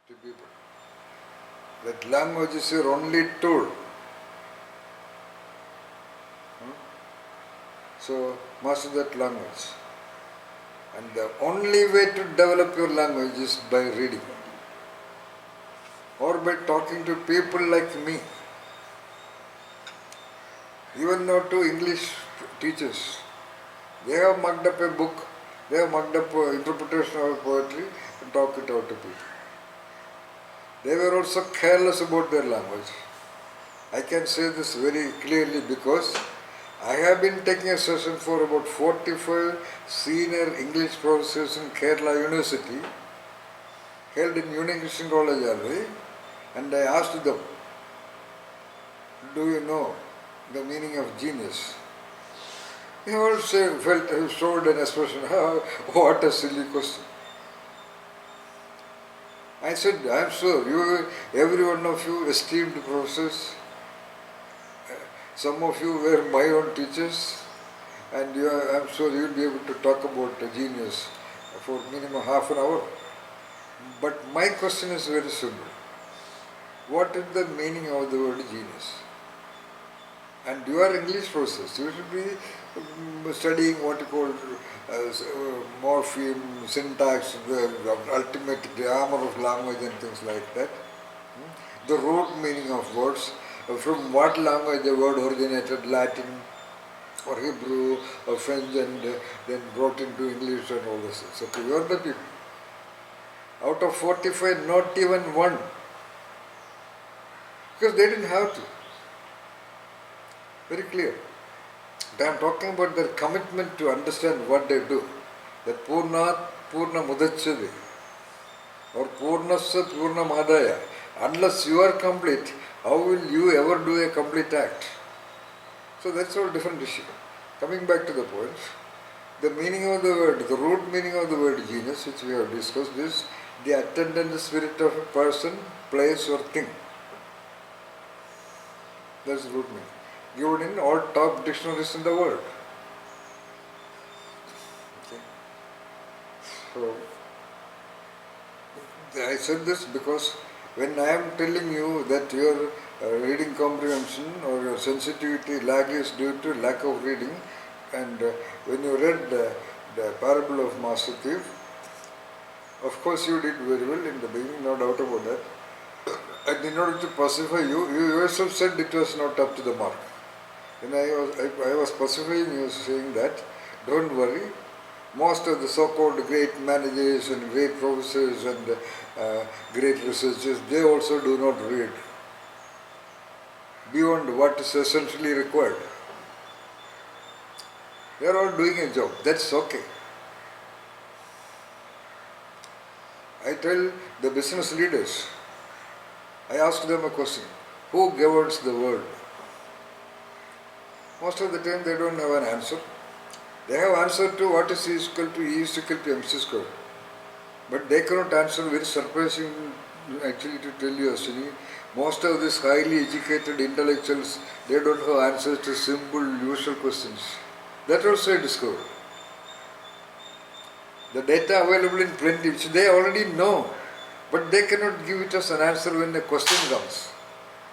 to people. That language is your only tool. So master that language. And the only way to develop your language is by reading or by talking to people like me. Even now to English teachers, they have mugged up a book, they have mugged up an interpretation of poetry and talk it out to people. They were also careless about their language. I can say this very clearly because I have been taking a session for about 45 senior English professors in Kerala University, held in Union Christian College Alvi, and I asked them, do you know the meaning of genius? They all showed an expression, what a silly question. I said, I am sure every one of you esteemed professors, some of you were my own teachers, and I am sure you will be able to talk about genius for minimum half an hour. But my question is very simple. What is the meaning of the word genius? And you are English professors. You should be studying what you call morpheme, syntax, the ultimate grammar of language and things like that. The root meaning of words, from what language the word originated, Latin or Hebrew or French, and then brought into English and all this. So you are the people. Out of 45, not even one. Because they didn't have to. Very clear. I am talking about their commitment to understand what they do. That Purna Mudachade or Purnasya Purna Madaya. Unless you are complete, how will you ever do a complete act? So that's all different issue. Coming back to the point, the meaning of the word, the root meaning of the word genius, which we have discussed, is the attendant spirit of a person, place or thing. That's the root meaning. Given in all top dictionaries in the world. Okay. So, I said this because when I am telling you that your reading comprehension or your sensitivity lag is due to lack of reading, and when you read the parable of Master Thief, of course you did very well in the beginning, no doubt about that. And in order to pacify you, you yourself said it was not up to the mark. When I was pacifying you, saying that, don't worry, most of the so-called great managers and great professors and great researchers, they also do not read beyond what is essentially required. They are all doing a job, that's okay. I tell the business leaders, I ask them a question, who governs the world? Most of the time they don't have an answer. They have answer to what is E is equal to E is equal to MC squared. But they cannot answer, very surprising actually to tell you, Ashwini. Most of these highly educated intellectuals, they don't have answers to simple usual questions. That also I discovered. The data available in plenty, which they already know, but they cannot give it as an answer when the question comes.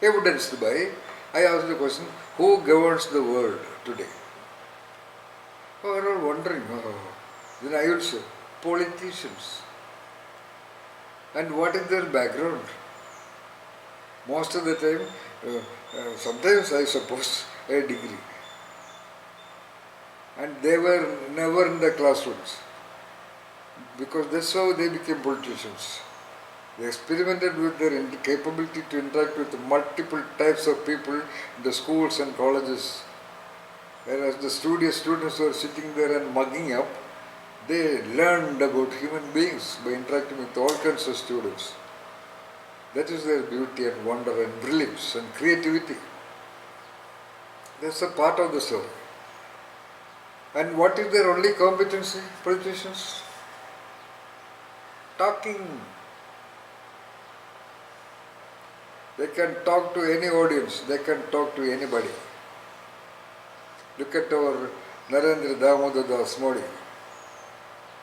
Evidenced by, I asked the question, who governs the world today? Oh, they are all wondering. Then I would say, politicians. And what is their background? Most of the time, sometimes I suppose a degree. And they were never in the classrooms. Because that's how they became politicians. They experimented with their capability to interact with multiple types of people in the schools and colleges. Whereas the studious students who are sitting there and mugging up, they learned about human beings by interacting with all kinds of students. That is their beauty and wonder and brilliance and creativity. That's a part of the story. And what is their only competency, politicians? Talking. They can talk to any audience, they can talk to anybody. Look at our Narendra Damodar Das Modi.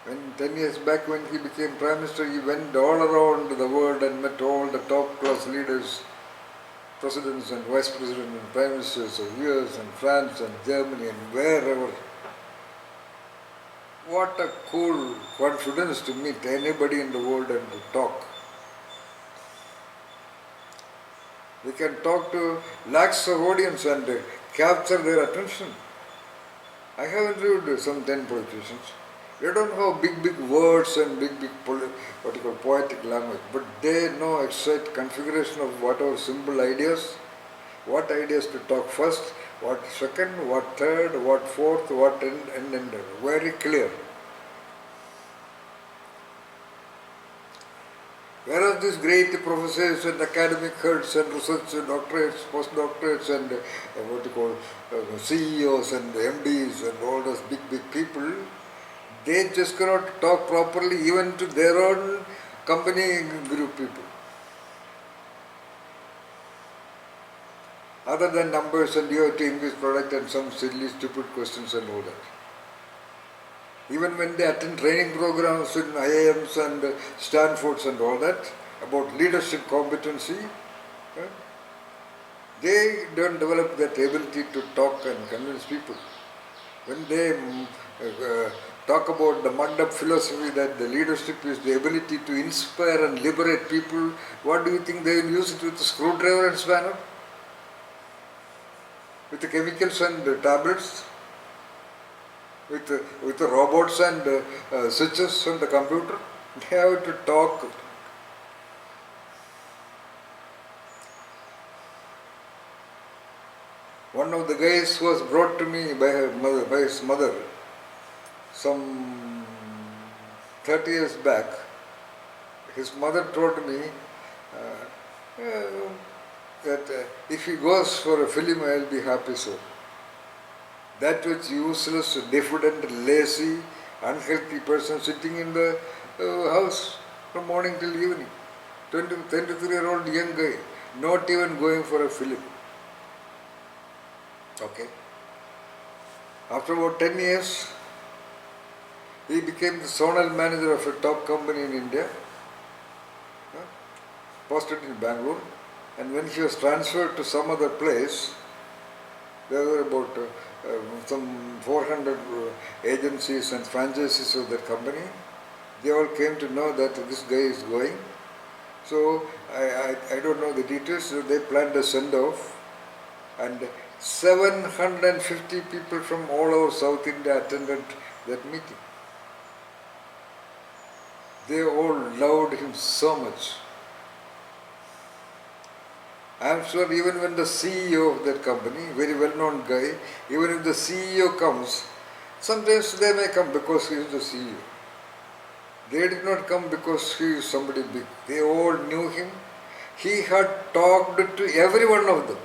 When 10 years back when he became Prime Minister, he went all around the world and met all the top class leaders, presidents and vice presidents and prime ministers of US and France and Germany and wherever. What a cool confidence to meet anybody in the world and to talk. We can talk to lakhs of audience and capture their attention. I have interviewed some 10 politicians. They don't have big words and big what you call poetic language, but they know exact configuration of whatever simple ideas, what ideas to talk first, what second, what third, what fourth, what end. Very clear. Whereas these great professors and academic heads and research doctorates, postdoctorates and what you call CEOs and MDs and all those big people, they just cannot talk properly even to their own company group people. Other than numbers and you have to English product and some silly stupid questions and all that. Even when they attend training programs in IIMs and Stanfords and all that, about leadership competency, they don't develop that ability to talk and convince people. When they talk about the mugged up philosophy that the leadership is the ability to inspire and liberate people, what do you think they will use it with a screwdriver and spanner? With the chemicals and the tablets? With the robots and switches on the computer? They have to talk. One of the guys was brought to me by his mother some 30 years back. His mother told me that if he goes for a film, I will be happy, sir. That which useless, diffident, lazy, unhealthy person sitting in the house from morning till evening. 23-year-old young guy, not even going for a film. Okay. After about 10 years, he became the zonal manager of a top company in India, posted in Bangalore, and when he was transferred to some other place, there were about some 400 agencies and franchises of that company. They all came to know that this guy is going. So I don't know the details, so they planned a send-off, and 750 people from all over South India attended that meeting. They all loved him so much. I am sure even when the CEO of that company, very well-known guy, even if the CEO comes, sometimes they may come because he is the CEO. They did not come because he is somebody big. They all knew him. He had talked to every one of them.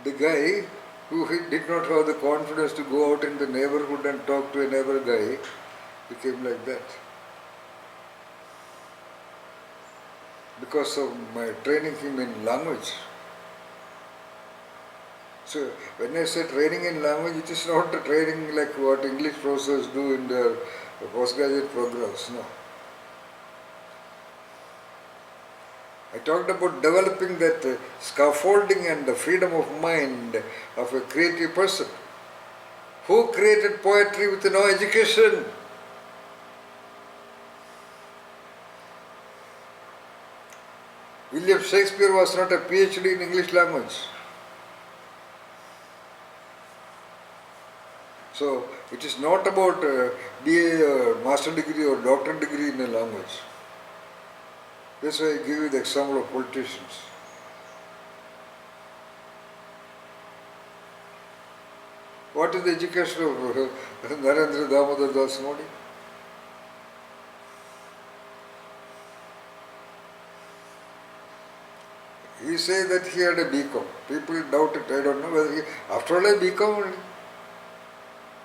The guy who did not have the confidence to go out in the neighborhood and talk to a neighbor guy became like that. Because of my training him in language. So when I say training in language, it is not a training like what English professors do in their postgraduate programs, no. I talked about developing that scaffolding and the freedom of mind of a creative person. Who created poetry with no education? William Shakespeare was not a PhD in English language. So it is not about BA or master degree or doctorate degree in a language. That's why I give you the example of politicians. What is the education of Narendra Damodar Das Modi? He says that he had a BCom. People doubt it. I don't know whether he, after all, a BCom only.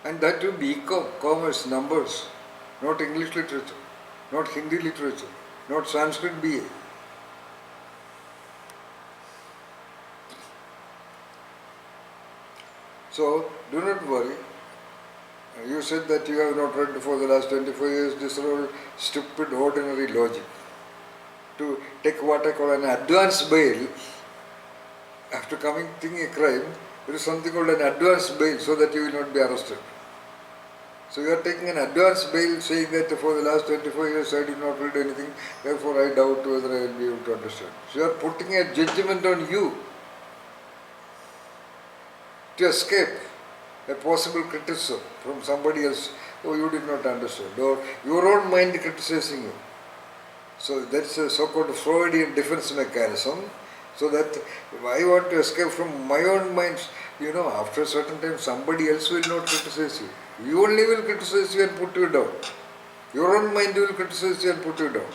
And that too BCom, commerce, numbers, not English literature, not Hindi literature, not Sanskrit BA. So do not worry. You said that you have not read for the last 24 years. This is all stupid, ordinary logic. To take what I call an advance bail after committing a crime, there is something called an advance bail so that you will not be arrested. So you are taking an advance bail saying that for the last 24 years I did not read anything, therefore I doubt whether I will be able to understand. So you are putting a judgment on you to escape a possible criticism from somebody else. Oh, you did not understand, or your own mind criticizing you. So that's a so-called Freudian defense mechanism, so that I want to escape from my own mind. After a certain time somebody else will not criticize you. You only will criticize you and put you down. Your own mind will criticize you and put you down.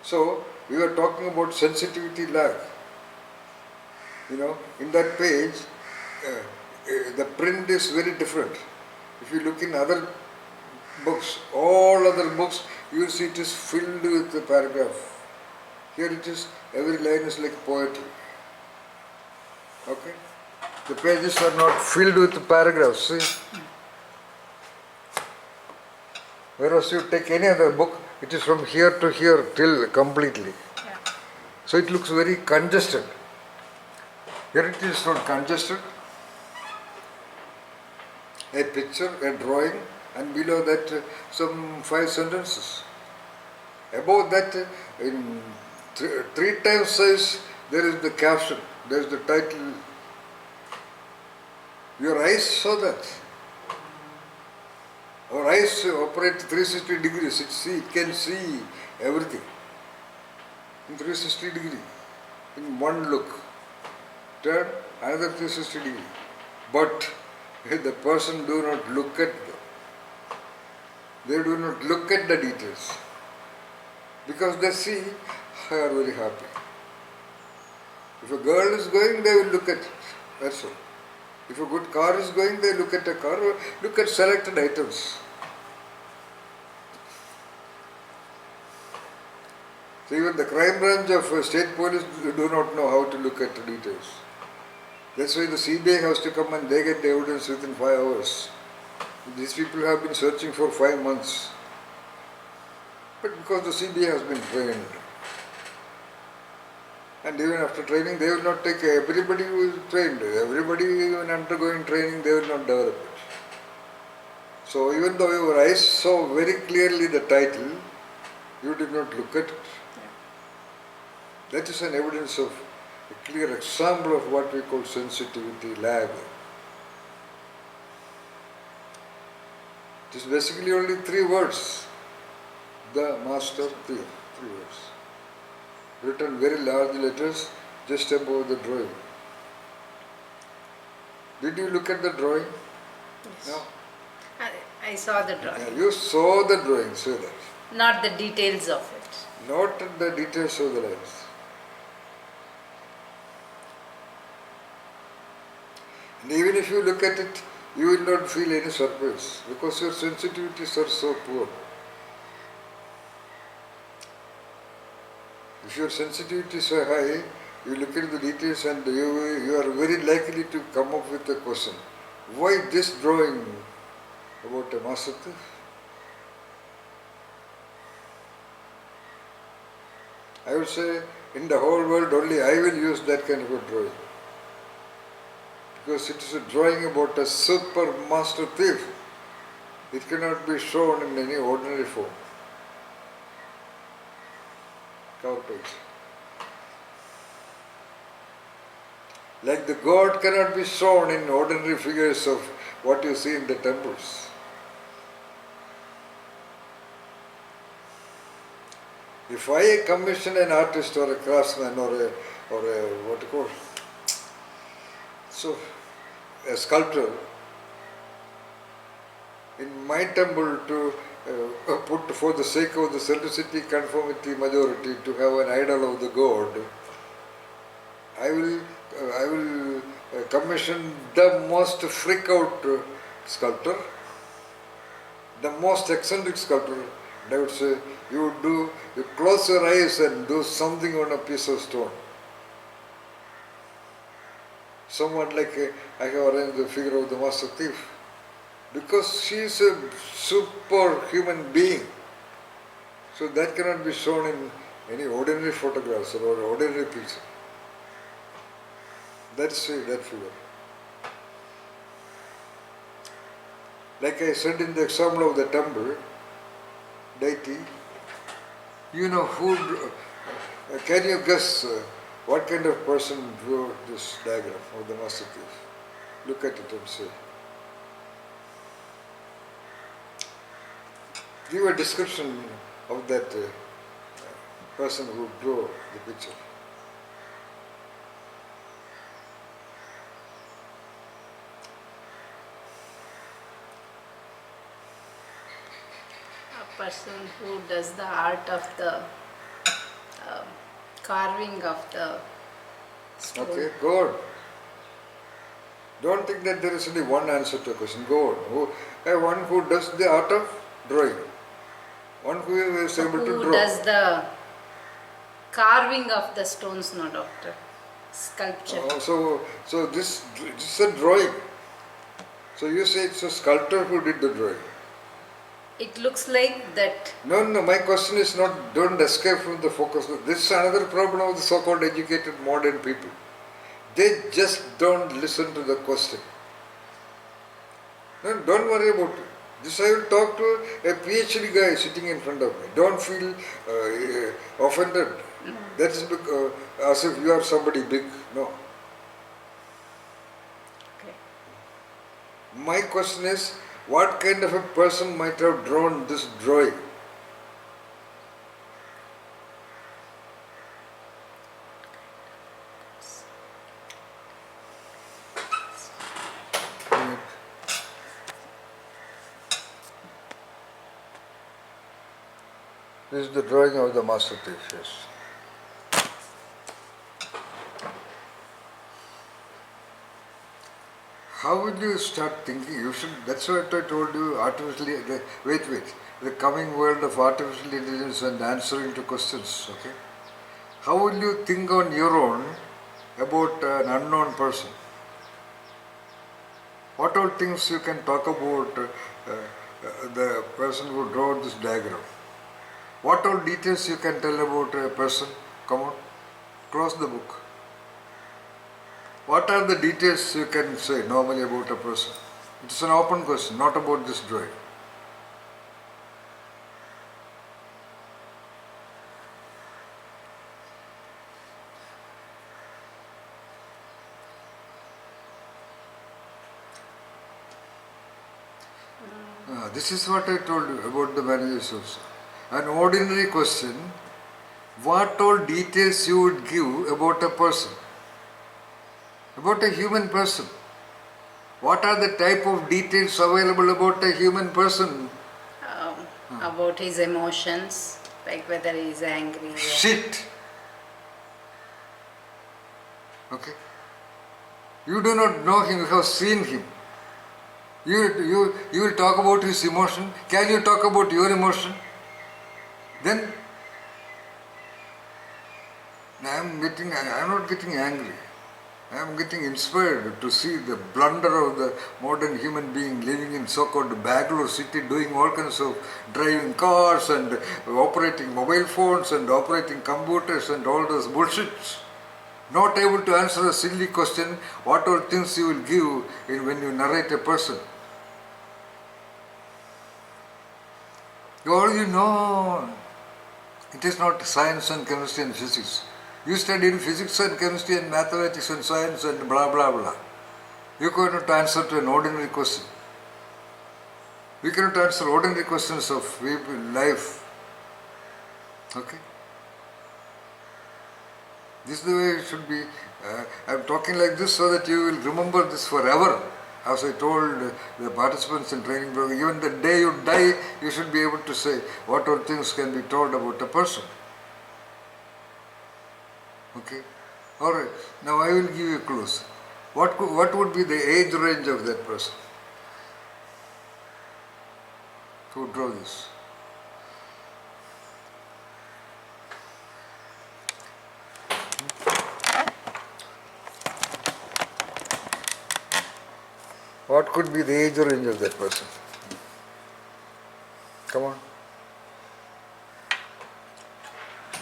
So we were talking about sensitivity lag. In that page, the print is very different. If you look in other books, all other books, you will see it is filled with the paragraph. Here it is, every line is like poetry. Okay? The pages are not filled with paragraphs, see? Whereas you take any other book, it is from here to here till completely. Yeah. So it looks very congested. Here it is not congested. A picture, a drawing, and below that some 5 sentences. Above that, in 3 times size, there is the caption, there is the title. Your eyes saw that. Our eyes operate 360 degrees. It can see everything in 360 degrees in one look. Turn another 360 degree. But the person do not look at them. They do not look at the details. Because they see, they are very happy. If a girl is going, they will look at it. That's all. If a good car is going, they look at a car or look at selected items. So even the crime branch of state police do not know how to look at the details. That's why the CBI has to come and they get the evidence within 5 hours. These people have been searching for 5 months. But because the CBI has been trained. And even after training, they will not take everybody who is trained. Everybody even undergoing training, they will not develop it. So even though your eyes saw very clearly the title, you did not look at it. That is an evidence of a clear example of what we call sensitivity lag. It is basically only 3 words. The master thief. 3 words. Written very large letters just above the drawing. Did you look at the drawing? Yes. No? I saw the drawing. Yeah, you saw the drawing, say that. Not the details of it. Not the details of the lines. And even if you look at it, you will not feel any surprise because your sensitivities are so poor. If your sensitivities are high, you look at the details and you are very likely to come up with a question. Why this drawing about a master thief? I would say in the whole world only I will use that kind of a drawing. Because it is a drawing about a super master thief. It cannot be shown in any ordinary form. Cover page. Like the God cannot be shown in ordinary figures of what you see in the temples. If I commission an artist or a craftsman or a what you call, so a sculptor in my temple to put for the sake of the simplicity, conformity, majority, to have an idol of the God, I will commission the most freak out sculptor, the most eccentric sculptor, And I would say, you close your eyes and do something on a piece of stone. Somewhat like I have arranged the figure of the master thief. Because she is a superhuman being. So that cannot be shown in any ordinary photographs or ordinary picture. That's that figure. Like I said in the example of the temple deity, you know can you guess what kind of person drew this diagram of the master thief? Look at it and say. Give a description of that person who drew the picture. A person who does the art of the carving of the stone. Okay, go on. Don't think that there is only one answer to a question. Go on. One who does the art of drawing. One who is able to draw. Who does the carving of the stones, no doctor? Sculpture. So this is a drawing. So you say it's a sculptor who did the drawing. It looks like that. No, my question is not, don't escape from the focus. This is another problem of the so-called educated modern people. They just don't listen to the question. No, don't worry about it. This I will talk to a PhD guy sitting in front of me. Don't feel offended. That is as if you are somebody big. No. Okay. My question is, what kind of a person might have drawn this drawing? This is the drawing of the master thief, yes. How will you start thinking? You should. That's what I told you. Wait. The coming world of artificial intelligence and answering to questions. Okay. How will you think on your own about an unknown person? What all things you can talk about the person who drew this diagram? What all details you can tell about a person? Come on, close the book. What are the details you can say normally about a person? It's an open question, not about this drawing. This is what I told you about the marriages also. An ordinary question, what all details you would give about a person, about a human person. What are the type of details available about a human person? About his emotions, like whether he is angry. Shit! Okay? You do not know him, you have seen him. You will talk about his emotion. Can you talk about your emotion? Then I am not getting angry. I am getting inspired to see the blunder of the modern human being living in so-called Bangalore city, doing all kinds of driving cars and operating mobile phones and operating computers and all those bullshits. Not able to answer a silly question, what all things you will give when you narrate a person. All you know, it is not science and chemistry and physics. You studied physics and chemistry and mathematics and science and blah blah blah. You cannot answer to an ordinary question. We cannot answer ordinary questions of life. Okay? This is the way it should be. I am talking like this so that you will remember this forever. As I told the participants in training program, even the day you die, you should be able to say what all things can be told about a person. Okay? Alright, now I will give you a clue. What would be the age range of that person who drew this? What could be the age range of that person? Come on.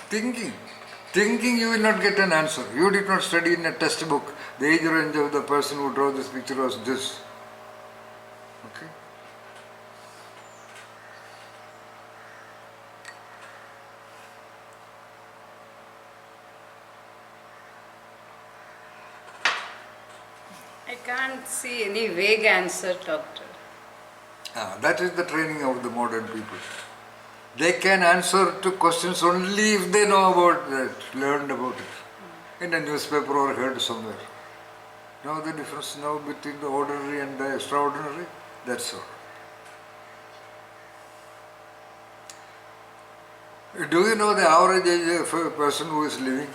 Thinking you will not get an answer. You did not study in a textbook. The age range of the person who drew this picture was this. Okay? I can't see any vague answer, doctor. That is the training of the modern people. They can answer to questions only if they know about that, learned about it in a newspaper or heard somewhere. Know the difference now between the ordinary and the extraordinary? That's all. Do you know the average age of a person who is living?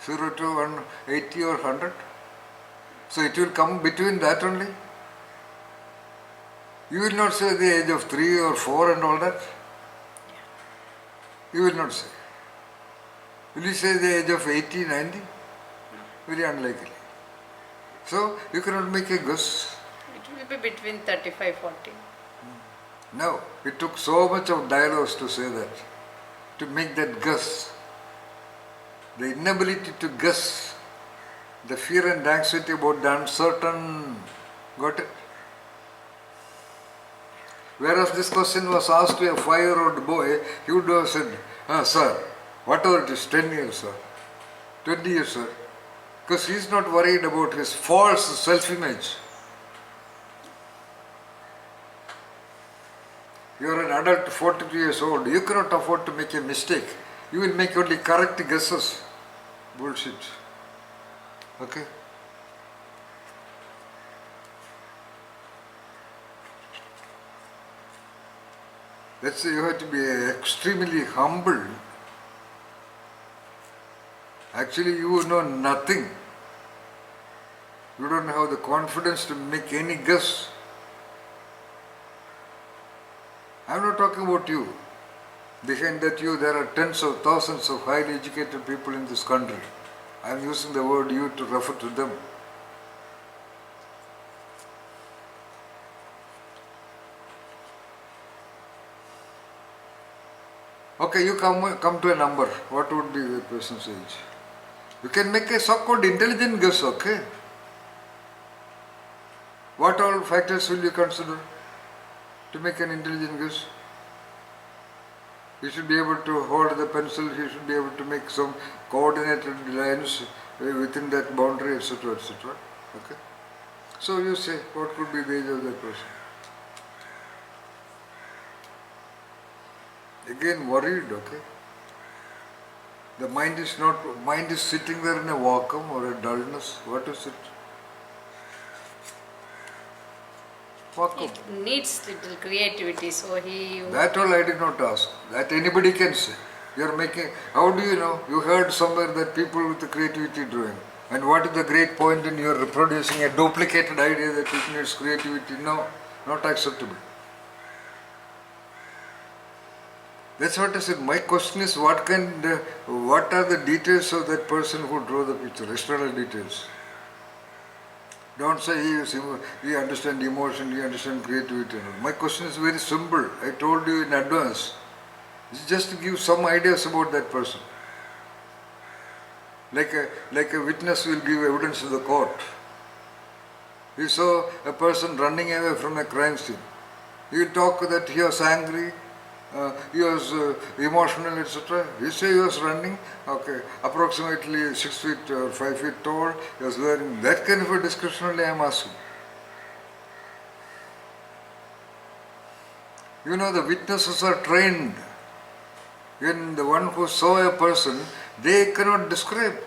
0 to 180 or 100? So it will come between that only. You will not say the age of 3 or 4 and all that. You will not say. Will you say the age of 80, 90? Very unlikely. So you cannot make a guess. It will be between 35, 40. No, it took so much of dialogues to say that, to make that guess. The inability to guess, the fear and anxiety about the uncertain. Got it? Whereas this question was asked to a 5-year-old boy, he would have said, sir, whatever it is, 10 years, sir, 20 years, sir. Because he is not worried about his false self-image. You are an adult, 42 years old, you cannot afford to make a mistake. You will make only correct guesses. Bullshit. Okay? Let's say you have to be extremely humble. Actually, you know nothing. You don't have the confidence to make any guess. I'm not talking about you. Behind that you, there are tens of thousands of highly educated people in this country. I'm using the word you to refer to them. Okay, you come to a number. What would be the person's age? You can make a so-called intelligent guess, okay? What all factors will you consider to make an intelligent guess? You should be able to hold the pencil, you should be able to make some coordinated lines within that boundary, etc., etc. Okay? So you say, what could be the age of that person? Again worried, okay? The mind is sitting there in a vacuum or a dullness. What is it? Vacuum. It needs little creativity, so That all I did not ask. That anybody can say. You are making, how do you know? You heard somewhere that people with the creativity doing. And what is the great point in your reproducing a duplicated idea that it needs creativity? No, not acceptable. That's what I said. My question is, what are the details of that person who drew the picture? External details. Don't say he understands emotion, he understands creativity. My question is very simple. I told you in advance. It's just to give some ideas about that person. Like a witness will give evidence to the court. He saw a person running away from a crime scene. He will talk that he was angry, he was emotional, etc. He say he was running, okay, approximately 6 feet or 5 feet tall. He was wearing that kind of a description only I am asking. You know, the witnesses are trained. When the one who saw a person, they cannot describe.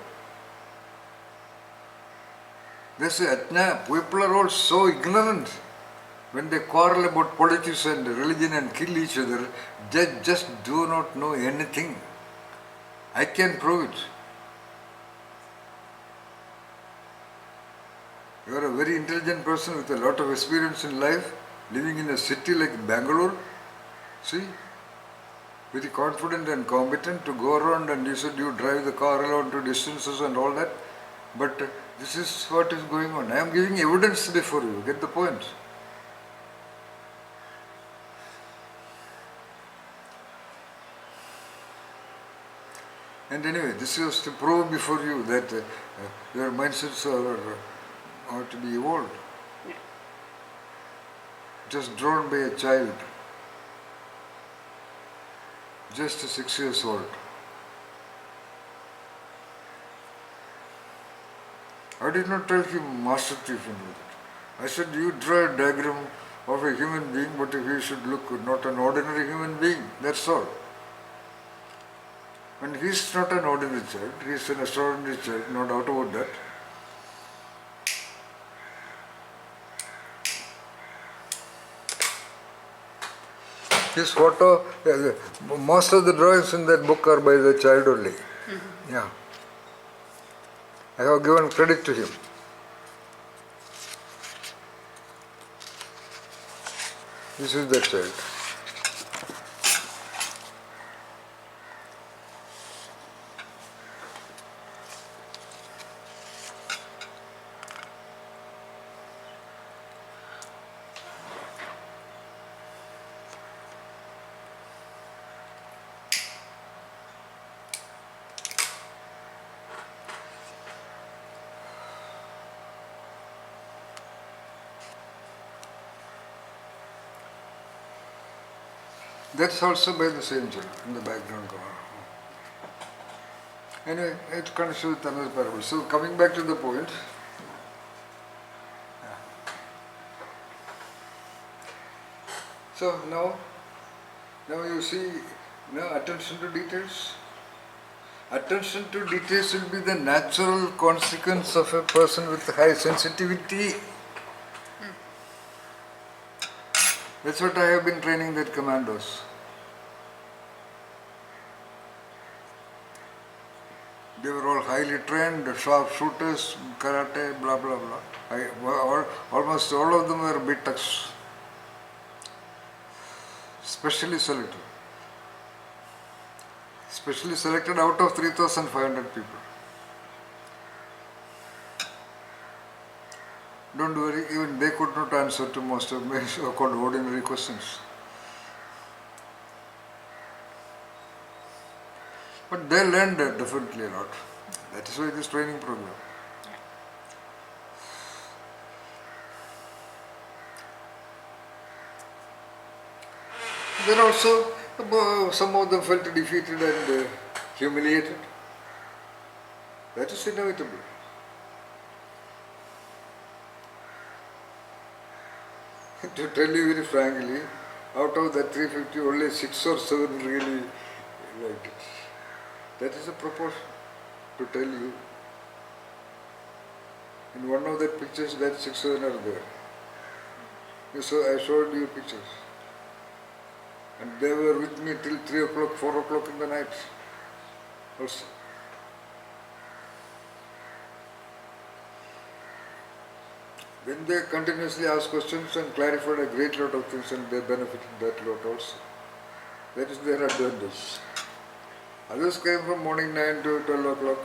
They say, people are all so ignorant. When they quarrel about politics and religion and kill each other, they just do not know anything. I can prove it. You are a very intelligent person with a lot of experience in life, living in a city like Bangalore. See, very confident and competent to go around, and you said you drive the car around to distances and all that. But This is what is going on. I am giving evidence before you. Get the point? And anyway, this is to prove before you that your mindsets are to be evolved. Just drawn by a child, just 6 years old. I did not tell him master chief and all that. I said, you draw a diagram of a human being, but he should look not an ordinary human being. That's all. And he is not an ordinary child. He is an extraordinary child, no doubt about that. His photo, most of the drawings in that book are by the child only. Yeah. I have given credit to him. This is that child. That's also by the same child in the background. Anyway, it connects with another parable. So coming back to the point. So now you see, now attention to details. Attention to details will be the natural consequence of a person with high sensitivity. That's what I have been training that commandos. They were all highly trained, sharp shooters, karate, blah blah blah. Almost all of them were BTECs, specially selected. Specially selected out of 3,500 people. Don't worry, even they could not answer to most of my so-called ordinary questions. But they learned definitely a lot. That is why this training program. Then also, some of them felt defeated and humiliated. That is inevitable. To tell you very frankly, out of that 350, only 6 or 7 really liked it. That is a proportion, to tell you. In one of the pictures, that 6 or 7 are there. So I showed you pictures. And they were with me till 3 o'clock, 4 o'clock in the night also. When they continuously asked questions and clarified a great lot of things, and they benefited that lot also. That is their advantage. Others came from morning 9 to 12 o'clock,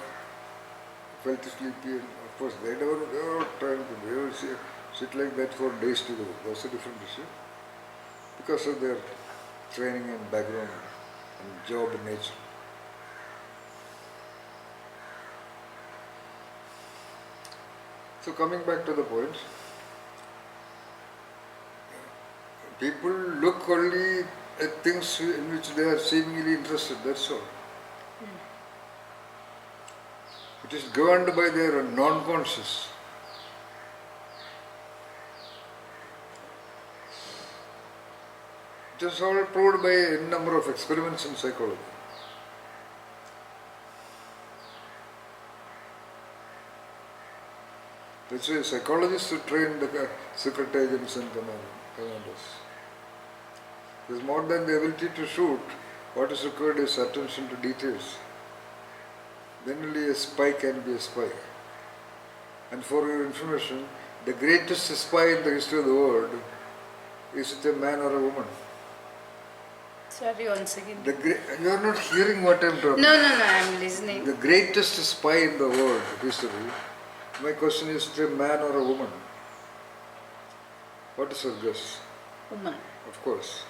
felt sleepy, and of course they were not trying to, they will sit like that for days together. That's a different issue. Because of their training and background and job nature. So coming back to the point, people look only at things in which they are seemingly interested, that's all. It is governed by their non-conscious. It is all proved by a number of experiments in psychology. That's why psychologists train the secret agents and commanders. Because more than the ability to shoot, what is required is attention to details. Then only a spy can be a spy. And for your information, the greatest spy in the history of the world is it a man or a woman? Sorry, once again. You are not hearing what I am talking No, I am listening. The greatest spy in the world history My question is to a man or a woman? What is her guess? Woman. Of course.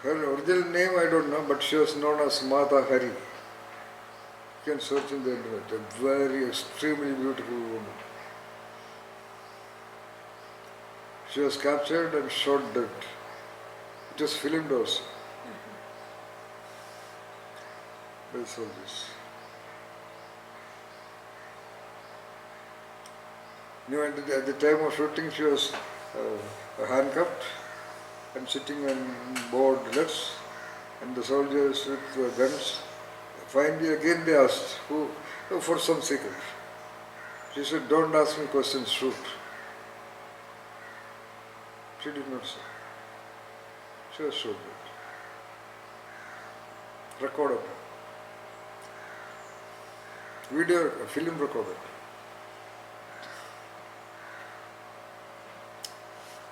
Her original name I don't know, but she was known as Mata Hari. You can search in the internet. A very extremely beautiful woman. She was captured and shot dead. It was filmed also. By soldiers. At the time of shooting, she was handcuffed and sitting on board lets, and the soldiers with guns. Finally, again they asked, who, for some secret. She said, don't ask me questions, shoot. She did not say. She was shot dead. Recorded. Video, film recorded.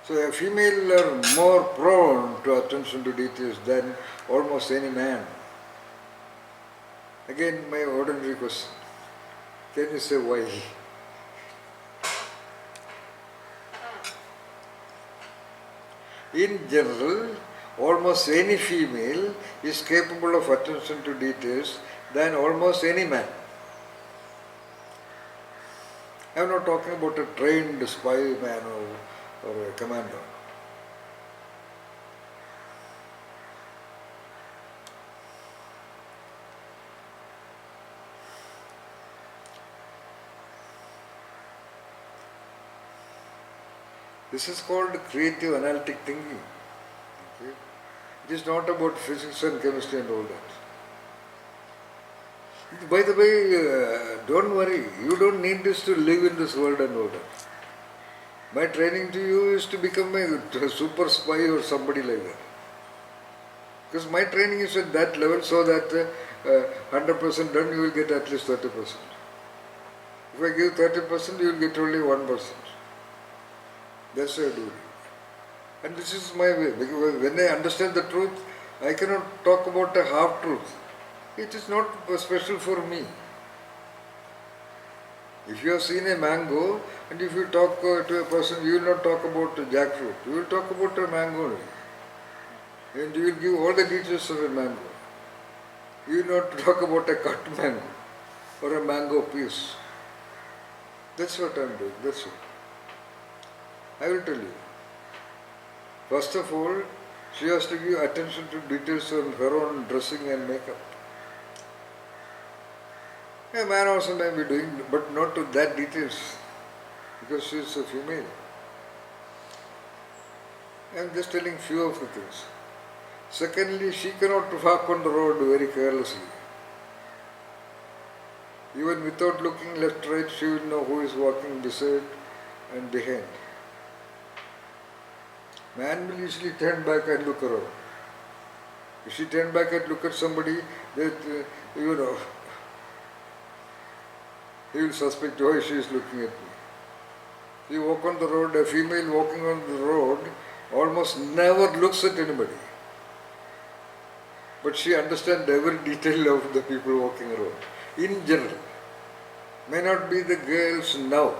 So a female are more prone to attention to details than almost any man. Again, my ordinary question. Can you say why? In general, almost any female is capable of attention to details than almost any man. I am not talking about a trained spy man or a commando. This is called creative analytic thinking. Okay? It is not about physics and chemistry and all that. By the way, don't worry, you don't need this to live in this world and all that. My training to you is to become a super spy or somebody like that. Because my training is at that level so that 100% done, you will get at least 30%. If I give 30%, you will get only 1%. That's why I do it. And this is my way. Because when I understand the truth, I cannot talk about a half-truth. It is not special for me. If you have seen a mango, and if you talk to a person, you will not talk about jackfruit. You will talk about a mango only. And you will give all the details of a mango. You will not talk about a cut mango or a mango piece. That's what I am doing. That's it. I will tell you. First of all, she has to give attention to details on her own dressing and makeup. A man also may be doing, but not to that details, because she is a female. I am just telling few of the things. Secondly, she cannot walk on the road very carelessly. Even without looking left, right, she will know who is walking beside and behind. Man will usually turn back and look around. If she turn back and look at somebody, that he will suspect why she is looking at me. You walk on the road, a female walking on the road almost never looks at anybody. But she understands every detail of the people walking around. In general, may not be the girls now.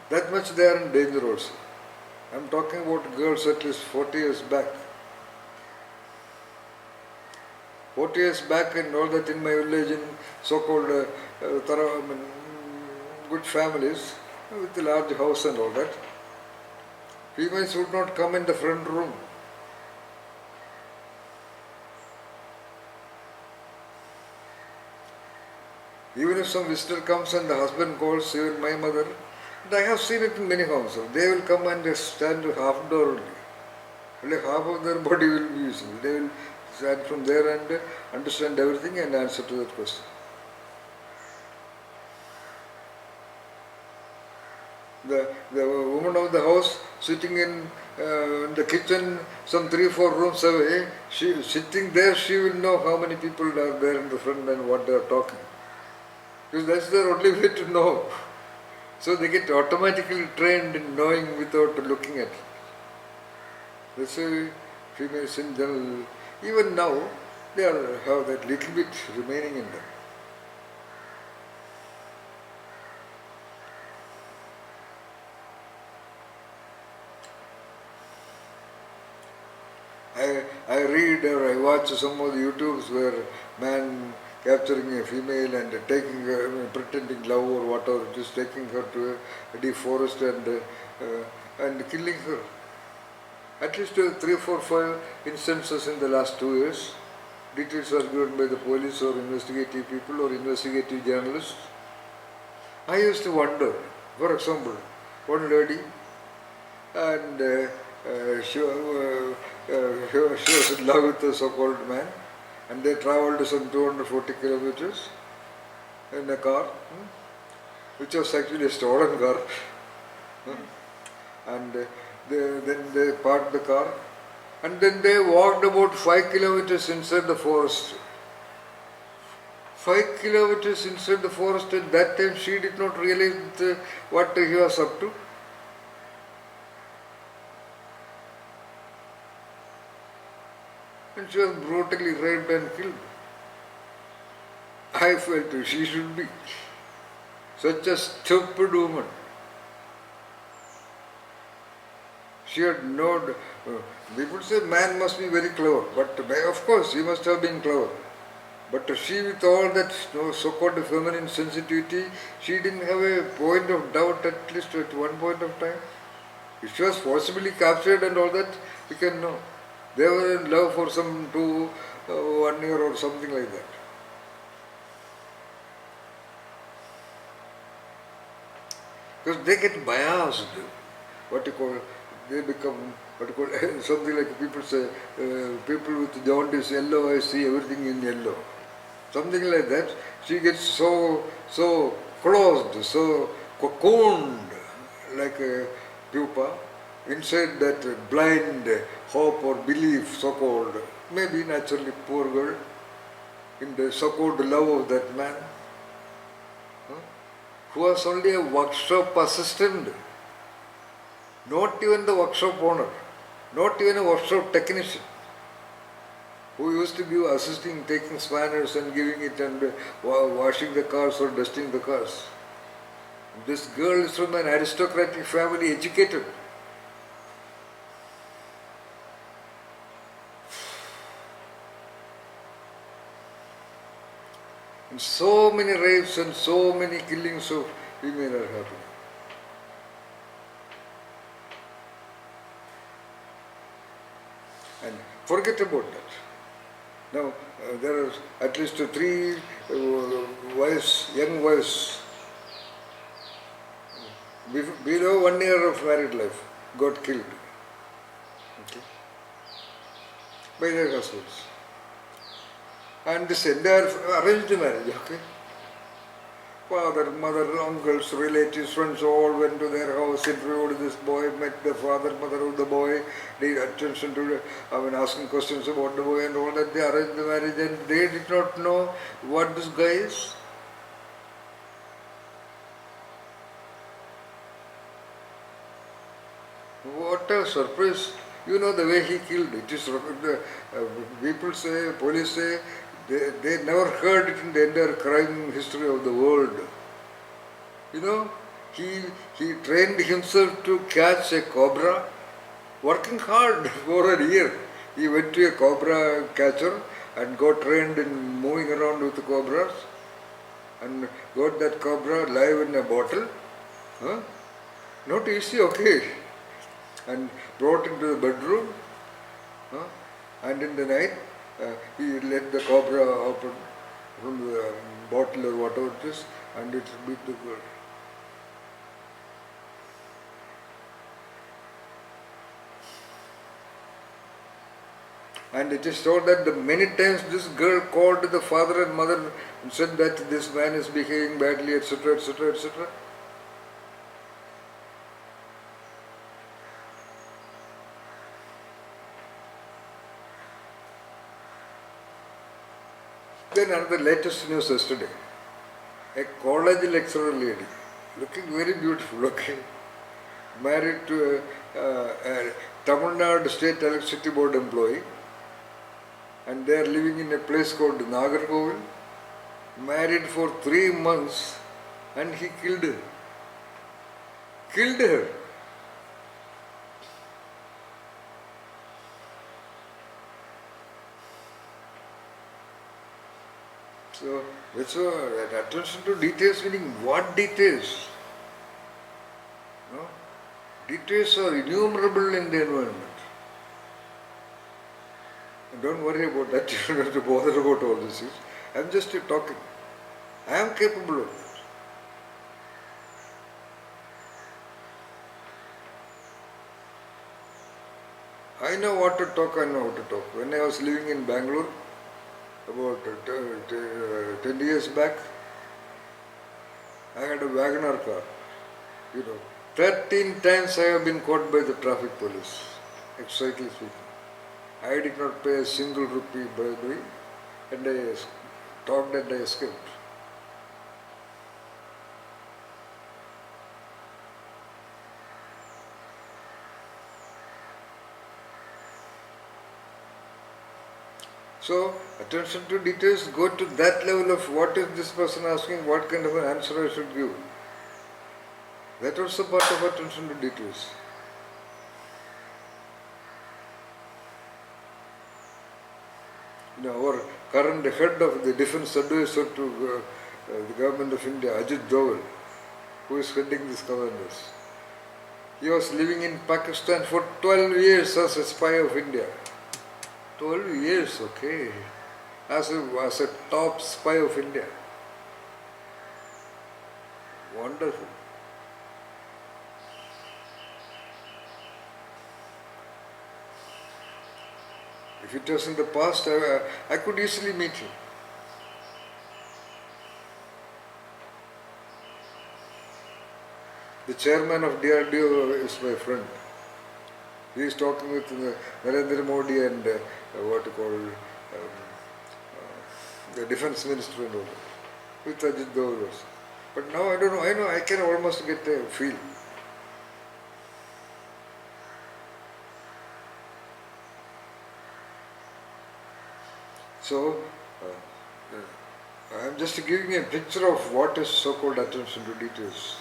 That much they are in danger also. I am talking about girls at least 40 years back. 40 years back and all that in my village in so-called good families with a large house and all that. Females would not come in the front room. Even if some visitor comes and the husband calls, even my mother, and I have seen it in many homes, they will come and they stand half door only. Only half of their body will be useful. They will stand from there and understand everything and answer to that question. The woman of the house sitting in the kitchen some 3-4 rooms away, she sitting there, she will know how many people are there in the front and what they are talking. Because that's their only way to know. So they get automatically trained in knowing without looking at it. That's why females in general, even now, they have that little bit remaining in them. I read or I watch some of the YouTubes where man capturing a female and taking her, pretending love or whatever, just taking her to a deep forest and killing her. At least 3, 4, 5 instances in the last 2 years. Details are given by the police or investigative people or investigative journalists. I used to wonder, for example, one lady and she was in love with a so-called man and they travelled some 240 kilometers in a car, which was actually a stolen car. And then they parked the car and then they walked about 5 kilometers inside the forest. 5 kilometers inside the forest, at that time she did not realize what he was up to. And she was brutally raped and killed. I felt she should be such a stupid woman. She had no. People say man must be very clever, but of course he must have been clever. But she, with all that so-called feminine sensitivity, she didn't have a point of doubt, at least at one point of time. If she was forcibly captured and all that, we can know. They were in love for some 1 year or something like that. Because they get biased. What you call, they become, what you call, something like people say, people with jaundice, yellow, I see everything in yellow. Something like that. She gets so closed, so cocooned like a pupa inside that blind hope or belief, so-called, maybe naturally poor girl, in the so-called love of that man, who was only a workshop assistant, not even the workshop owner, not even a workshop technician, who used to be assisting, taking spanners and giving it and washing the cars or dusting the cars. This girl is from an aristocratic family, educated. And so many rapes and so many killings of women are happening. And forget about that. Now, there are at least 3 young wives below 1 year of married life got killed, okay, by their husbands. And this entire arranged marriage, okay. Father, mother, uncles, relatives, friends all went to their house, interviewed this boy, met the father, mother of the boy, paid attention to, asking questions about the boy and all that. They arranged the marriage and they did not know what this guy is. What a surprise. You know the way he killed. It is, people say, police say, they never heard it in the entire crime history of the world. You know, he trained himself to catch a cobra, working hard for a year. He went to a cobra catcher and got trained in moving around with the cobras and got that cobra live in a bottle. Huh? Not easy, okay. And brought into the bedroom. And in the night, he let the cobra open from the bottle or whatever it is, and it beat the girl. And it is told that many times this girl called the father and mother and said that this man is behaving badly, etc., etc., etc. Then another latest news yesterday. A college lecturer lady, looking very beautiful, okay, married to a Tamil Nadu State Electricity Board employee, and they are living in a place called Nagarkovil, married for 3 months, and he killed her. Killed her. So, attention to details meaning what details? No? Details are innumerable in the environment. And don't worry about that, you don't have to bother about all this. I'm just talking. I am capable of it. I know what to talk, I know how to talk. When I was living in Bangalore, about 10 years back, I had a Wagoner car. 13 times I have been caught by the traffic police, exactly speaking. I did not pay a single rupee by the way, and I talked and I escaped. So, attention to details, go to that level of what is this person asking, what kind of an answer I should give. That also part of attention to details. Our current head of the defense advisor to the government of India, Ajit Doval, who is heading these commanders, he was living in Pakistan for 12 years as a spy of India. 12 years, okay, as a top spy of India. Wonderful. If it was in the past, I could easily meet him. The chairman of DRDO is my friend. He is talking with Narendra Modi and the defense minister and all that, with Ajit Doval also. But now I don't know, I know I can almost get a feel. So, I am just giving a picture of what is so-called attention to details.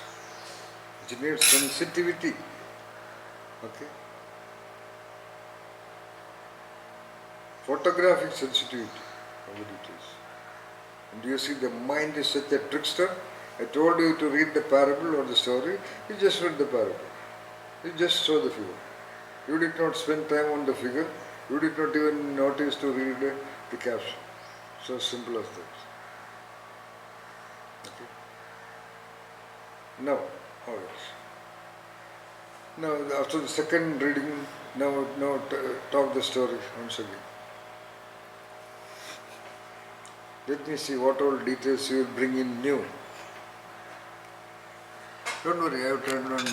It needs sensitivity. Okay? Photographic sensitivity of the details. And you see, the mind is such a trickster. I told you to read the parable or the story. You just read the parable. You just saw the figure. You did not spend time on the figure. You did not even notice to read the caption. So simple as that. Okay. Now, all right. Now, after the second reading, now talk the story once again. Let me see what all details you will bring in new. Don't worry, I have turned on